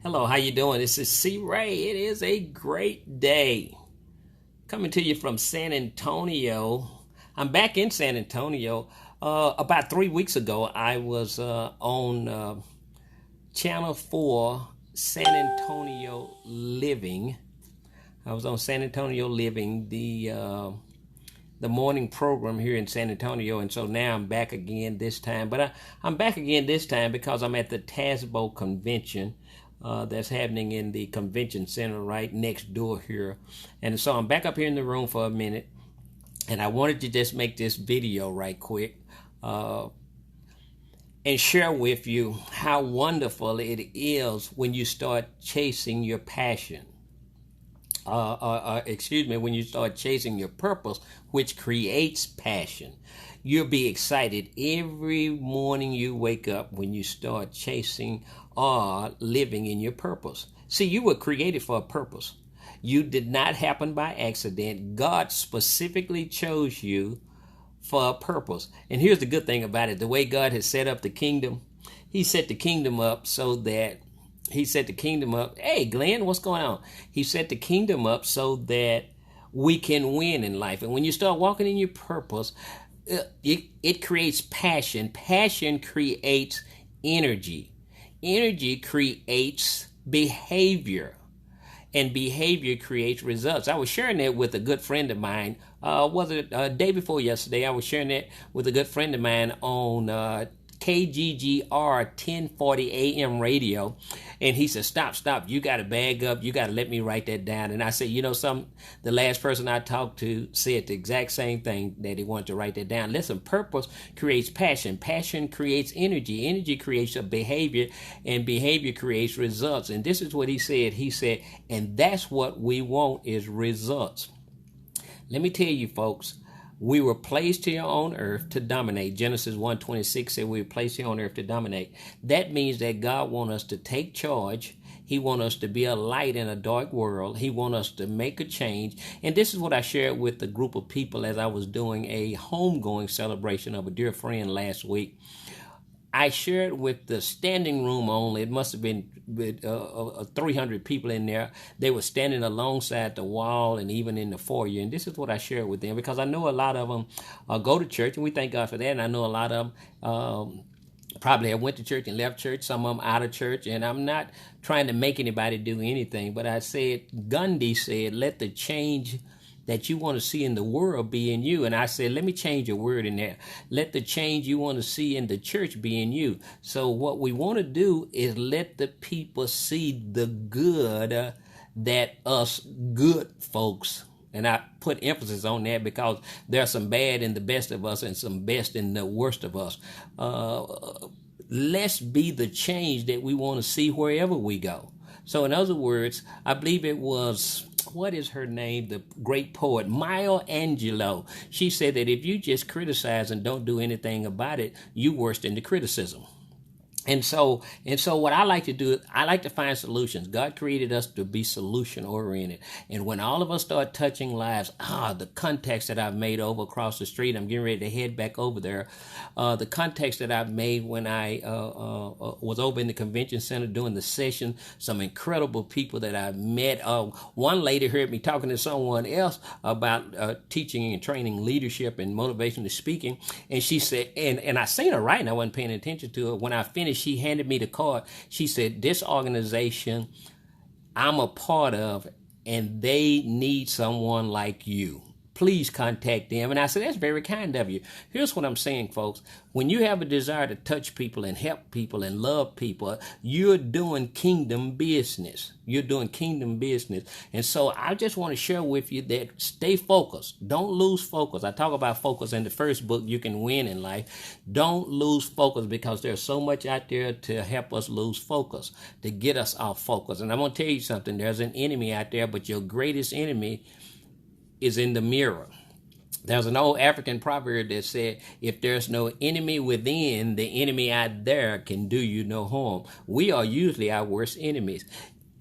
Hello, how you doing? This is C. Ray. It is a great day. Coming to you from San Antonio. I'm back in San Antonio. About 3 weeks ago, I was on Channel 4 San Antonio Living. I was on San Antonio Living, the morning program here in San Antonio, and so now I'm back again this time. But I'm back again this time because I'm at the TASBO convention that's happening in the convention center right next door here. And so I'm back up here in the room for a minute, and I wanted to just make this video right quick and share with you how wonderful it is when you start chasing your passion. When you start chasing your purpose, which creates passion. You'll be excited every morning you wake up when you start chasing or living in your purpose. See, you were created for a purpose. You did not happen by accident. God specifically chose you for a purpose. And here's the good thing about it. The way God has set up the kingdom, He set the kingdom up so that hey, Glenn, what's going on? He set the kingdom up so that we can win in life. And when you start walking in your purpose, it creates passion. Passion creates energy. Energy creates behavior. And behavior creates results. I was sharing that with a good friend of mine. Was it day before yesterday? I was sharing that with a good friend of mine on KGGR 1040 AM radio, and he said, stop, you got to bag up, you got to let me write that down. And I said, the last person I talked to said the exact same thing, that he wanted to write that down. Listen, purpose creates passion creates energy creates a behavior, and behavior creates results. And this is what he said, and that's what we want, is results. Let me tell you, folks, we were placed here on earth to dominate. Genesis 1:26 said we were placed here on earth to dominate. That means that God wants us to take charge. He wants us to be a light in a dark world. He wants us to make a change. And this is what I shared with a group of people as I was doing a homegoing celebration of a dear friend last week. I shared with the standing room only. It must have been 300 people in there. They were standing alongside the wall and even in the foyer. And this is what I shared with them, because I know a lot of them go to church, and we thank God for that. And I know a lot of them probably have went to church and left church, some of them out of church. And I'm not trying to make anybody do anything, but I said, Gandhi said, let the change that you want to see in the world be in you. And I said, let me change a word in there. Let the change you want to see in the church be in you. So what we want to do is let the people see the good that us good folks, and I put emphasis on that because there's some bad in the best of us and some best in the worst of us. Let's be the change that we want to see wherever we go. So in other words, I believe it was, what is her name? The great poet, Maya Angelou. She said that if you just criticize and don't do anything about it, you worse than the criticism. And so what I like to do, I like to find solutions. God created us to be solution oriented. And when all of us start touching lives, the contacts that I've made over across the street, I'm getting ready to head back over there. The contacts that I've made when I was over in the convention center doing the session, some incredible people that I've met. One lady heard me talking to someone else about teaching and training leadership and motivational speaking. And she said, and I seen her writing, I wasn't paying attention to her. When I finished, she handed me the card. She said, this organization I'm a part of, and they need someone like you. Please contact them. And I said, that's very kind of you. Here's what I'm saying, folks. When you have a desire to touch people and help people and love people, you're doing kingdom business. You're doing kingdom business. And so I just want to share with you that stay focused. Don't lose focus. I talk about focus in the first book, You Can Win in Life. Don't lose focus, because there's so much out there to help us lose focus, to get us off focus. And I'm going to tell you something. There's an enemy out there, but your greatest enemy is in the mirror. There's an old African proverb that said, if there's no enemy within, the enemy out there can do you no harm. We are usually our worst enemies.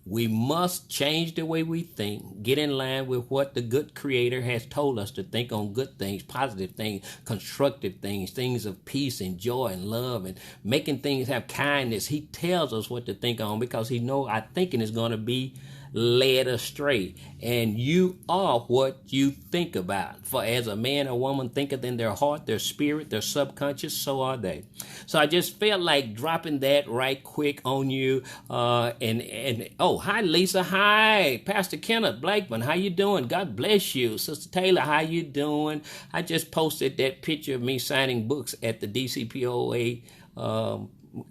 We must change the way we think, get in line with what the good Creator has told us to think on good things, positive things, constructive things, things of peace and joy and love, and making things have kindness. He tells us what to think on because he knows our thinking is going to be led astray. And you are what you think about. For as a man or woman thinketh in their heart, their spirit, their subconscious, so are they. So I just felt like dropping that right quick on you. Oh, hi Lisa. Hi Pastor Kenneth Blakeman. How you doing? God bless you. Sister Taylor, how you doing? I just posted that picture of me signing books at the DCPOA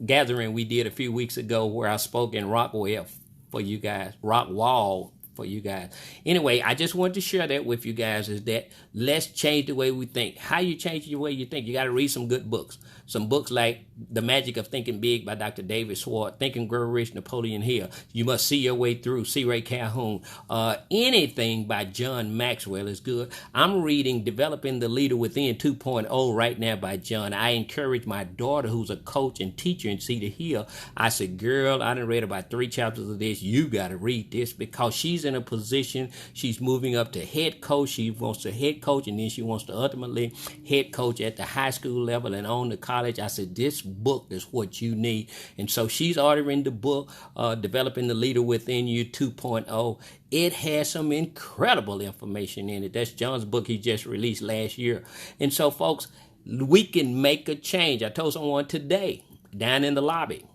gathering we did a few weeks ago, where I spoke in Rockwell for you guys, Rock Wall for you guys. Anyway, I just wanted to share that with you guys, is that let's change the way we think. How you change the way you think? You got to read some good books. Some books like The Magic of Thinking Big by Dr. David Swart, Think and Grow Rich, Napoleon Hill. You Must See Your Way Through, C. Ray Calhoun. Anything by John Maxwell is good. I'm reading Developing the Leader Within 2.0 right now by John. I encourage my daughter, who's a coach and teacher in Cedar Hill. I said, girl, I done read about 3 chapters of this. You got to read this, because she's in a position, she's moving up to head coach. She wants to head coach, and then she wants to ultimately head coach at the high school level and on to college. I said, this book is what you need. And so she's ordering the book, Developing the Leader Within You 2.0. It has some incredible information in it. That's John's book he just released last year. And so, folks, we can make a change. I told someone today down in the lobby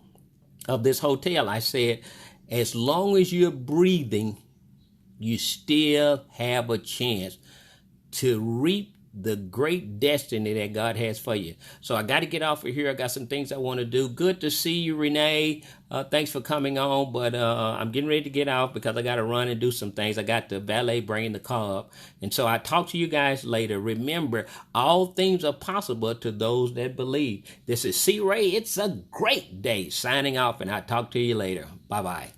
of this hotel, I said, as long as you're breathing, you still have a chance to reap the great destiny that God has for you. So I got to get off of here. I got some things I want to do. Good to see you, Renee. Thanks for coming on, but I'm getting ready to get off because I got to run and do some things. I got the valet bringing the car up. And so I talk to you guys later. Remember, all things are possible to those that believe. This is C. Ray. It's a great day. Signing off, and I'll talk to you later. Bye-bye.